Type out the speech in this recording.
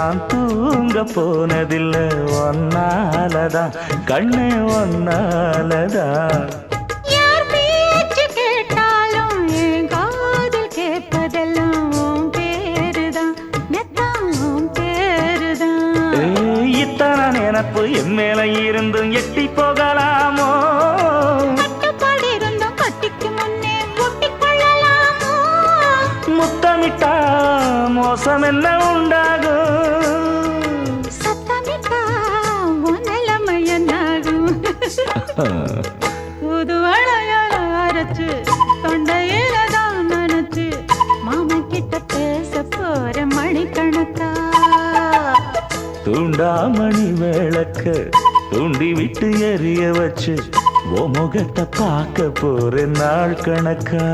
நான் தூங்க போனதில்லை ஒன்னாலதான் கண்ணே ஒன்னாலதான். யார் பேச்சு கேட்டாலும் என் காதில் கேட்பதெல்லாம் உன் பேருதான் மெத்தான் உன் பேருதான். இத்தனை நினப்பு என் மேல இருந்தும் எட்டி போகலாமோ? கட்டுப்பாடு இருந்தும் கட்டிக்கு முன்னே ஒட்டிக்கொள்ளலாமோ? முத்தமிட்டா மோசம் என்ன உண்டாகும்? சத்தமிட்டா உன் நிலைமை என்னாகும்? புது வளையல அரைச்சு தொண்டையில தான் நினைச்சு மாமா கிட்ட பேச போற மணிக்கணக்கா. தூண்டாமணி விளக்க தூண்டி விட்டு எரிய வச்சு ஓ முகத்தை பார்க்க போற நாள் கணக்கா.